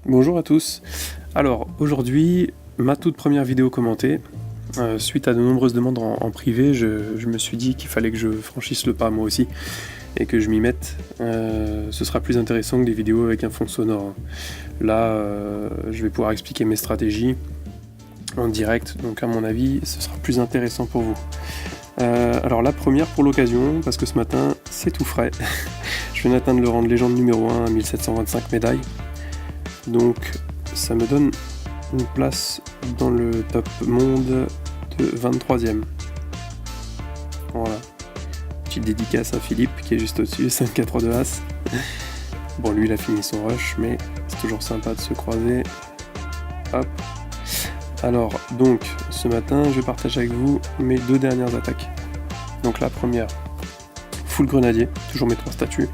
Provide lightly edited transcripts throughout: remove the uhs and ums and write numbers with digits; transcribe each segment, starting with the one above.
Bonjour à tous. Alors aujourd'hui, ma toute première vidéo commentée. Suite à de nombreuses demandes en privé, je me suis dit qu'il fallait que je franchisse le pas moi aussi et que je m'y mette. Ce sera plus intéressant que des vidéos avec un fond sonore. Là, je vais pouvoir expliquer mes stratégies en direct, donc à mon avis, ce sera plus intéressant pour vous. Alors la première pour l'occasion, parce que ce matin, c'est tout frais. Je viens d'atteindre le rang de légende numéro 1 à 1725 médailles. Donc ça me donne une place dans le top monde de 23e. Voilà. Petite dédicace à Philippe qui est juste au-dessus, 5-4 de As. Bon, lui il a fini son rush, mais c'est toujours sympa de se croiser. Hop. Alors, donc, ce matin, je partage avec vous mes deux dernières attaques. Donc la première, full grenadier, toujours mes 3 statuts.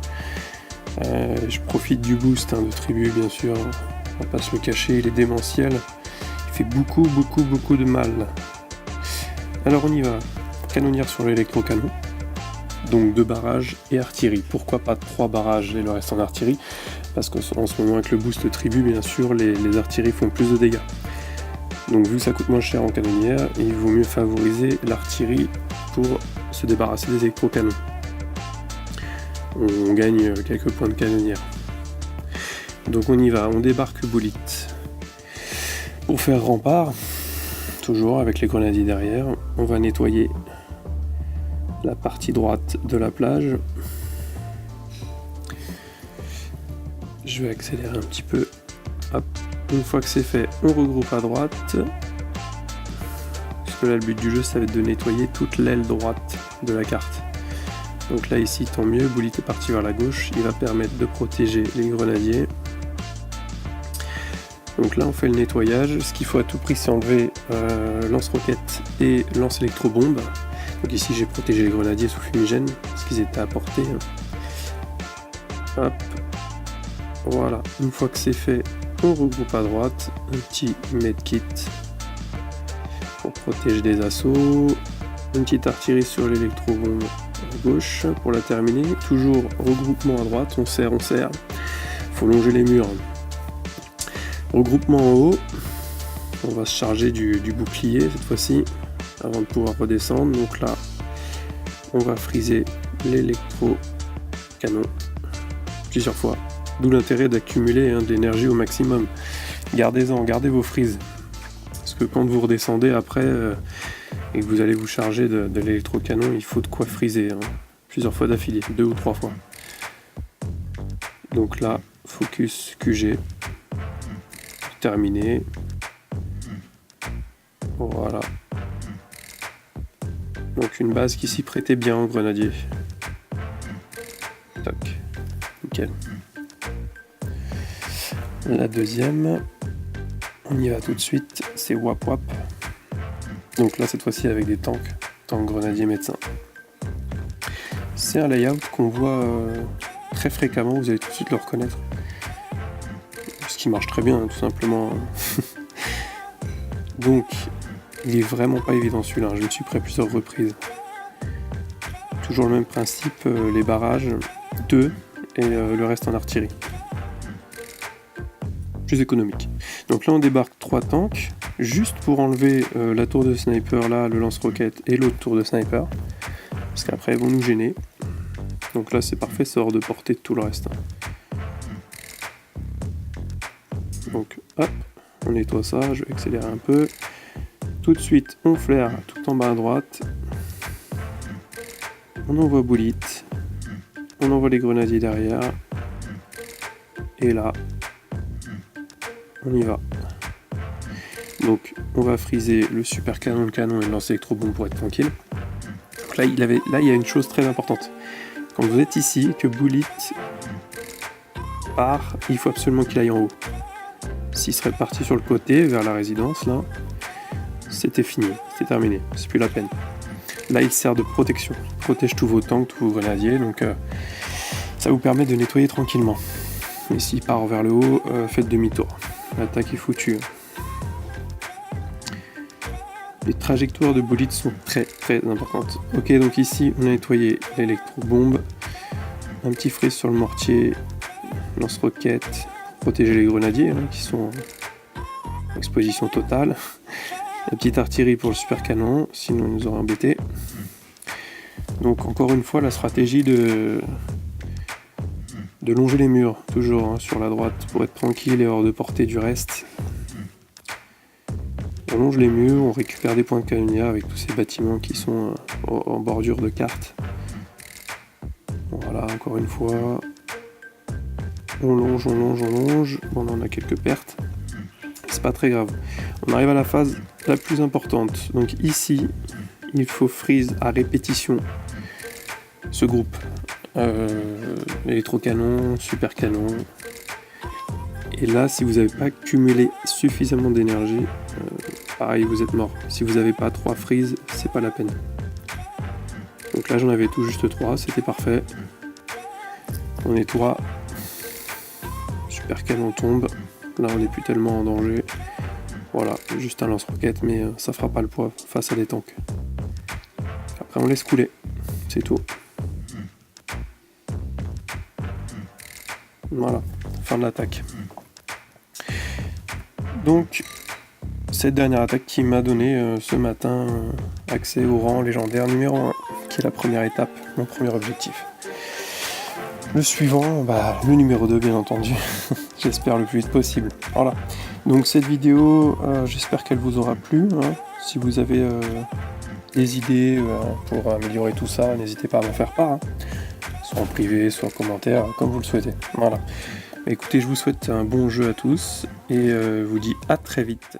Je profite du boost de tribu, bien sûr, on va pas se le cacher, il est démentiel. Il fait beaucoup de mal. Alors on y va. Canonnière sur l'électrocanon. Donc 2 barrages et artillerie. Pourquoi pas 3 barrages et le reste en artillerie? Parce qu'en ce moment avec le boost tribu, bien sûr, les artilleries font plus de dégâts. Donc vu que ça coûte moins cher en canonnière, il vaut mieux favoriser l'artillerie pour se débarrasser des électrocanons. On gagne quelques points de canonnière. Donc on y va, on débarque Bullet. Pour faire rempart, toujours avec les grenadiers derrière, on va nettoyer la partie droite de la plage. Je vais accélérer un petit peu. Hop. Une fois que c'est fait, on regroupe à droite. Parce que là le but du jeu, ça va être de nettoyer toute l'aile droite de la carte. Donc là ici, tant mieux, Bullet est parti vers la gauche, il va permettre de protéger les grenadiers. Donc là on fait le nettoyage, ce qu'il faut à tout prix c'est enlever lance-roquette et lance-électrobombe. Donc ici j'ai protégé les grenadiers sous fumigène, parce qu'ils étaient à portée. Hop, voilà, une fois que c'est fait, on regroupe à droite, un petit medkit pour protéger des assauts, une petite artillerie sur l'électrobombe à gauche pour la terminer, toujours regroupement à droite, on serre, faut longer les murs. Regroupement en haut, on va se charger du bouclier cette fois-ci, avant de pouvoir redescendre, donc là on va friser l'électro-canon plusieurs fois, d'où l'intérêt d'accumuler de l'énergie au maximum. Gardez-en, gardez vos frises, parce que quand vous redescendez après, et que vous allez vous charger de l'électrocanon, il faut de quoi friser, plusieurs fois d'affilée, 2 ou 3 fois. Donc là, focus QG, terminé. Voilà. Donc une base qui s'y prêtait bien au grenadier. Toc, nickel. La deuxième, on y va tout de suite, c'est Wap Wap. Donc là cette fois-ci avec des tanks grenadier médecin. C'est un layout qu'on voit très fréquemment, vous allez tout de suite le reconnaître. Ce qui marche très bien, tout simplement. Donc il est vraiment pas évident celui-là, je me suis pris à plusieurs reprises. Toujours le même principe, les barrages, 2 et le reste en artillerie. Plus économique. Donc là on débarque 3 tanks, juste pour enlever la tour de sniper là, le lance-roquette et l'autre tour de sniper, parce qu'après elles vont nous gêner. Donc là c'est parfait, c'est hors de portée de tout le reste. Donc hop, on nettoie ça, je vais accélérer un peu. Tout de suite on flaire tout en bas à droite. On envoie Bullet, on envoie les grenadiers derrière. Et là, on y va. Donc on va friser le super canon, le canon et le lance-électrobombe pour être tranquille. Donc là il y a une chose très importante. Quand vous êtes ici, que Bullet part, il faut absolument qu'il aille en haut. S'il serait parti sur le côté, vers la résidence, là, c'était fini, c'était terminé, c'est plus la peine. Là il sert de protection, il protège tous vos tanks, tous vos grenadiers, donc ça vous permet de nettoyer tranquillement. Mais s'il part vers le haut, faites demi-tour. L'attaque est foutue. Les trajectoires de Bullet sont très importantes. Ok, donc ici on a nettoyé l'électrobombe, un petit frise sur le mortier, lance-roquette, protéger les grenadiers qui sont en exposition totale. La petite artillerie pour le super canon, sinon on nous aurait embêté. Donc encore une fois la stratégie de longer les murs, toujours sur la droite pour être tranquille et hors de portée du reste. On longe les murs, on récupère des points de canonnière avec tous ces bâtiments qui sont en bordure de carte. Voilà, encore une fois. On longe. Bon, on a quelques pertes. C'est pas très grave. On arrive à la phase la plus importante. Donc ici, il faut freeze à répétition ce groupe. Électrocanon, super canon. Et là, si vous n'avez pas cumulé suffisamment d'énergie, pareil, vous êtes mort. Si vous n'avez pas 3 freeze, c'est pas la peine. Donc là, j'en avais tout juste 3, c'était parfait. On est 3. Super canon tombe. Là, on n'est plus tellement en danger. Voilà, juste un lance-roquette, mais ça fera pas le poids face à des tanks. Après, on laisse couler. C'est tout. Voilà, fin de l'attaque. Donc, cette dernière attaque qui m'a donné ce matin accès au rang légendaire numéro 1, qui est la première étape, mon premier objectif. Le suivant, le numéro 2 bien entendu, j'espère le plus vite possible. Voilà, donc cette vidéo, j'espère qu'elle vous aura plu. Si vous avez des idées pour améliorer tout ça, n'hésitez pas à m'en faire part, soit en privé, soit en commentaire, comme vous le souhaitez. Voilà. Écoutez, je vous souhaite un bon jeu à tous et vous dis à très vite.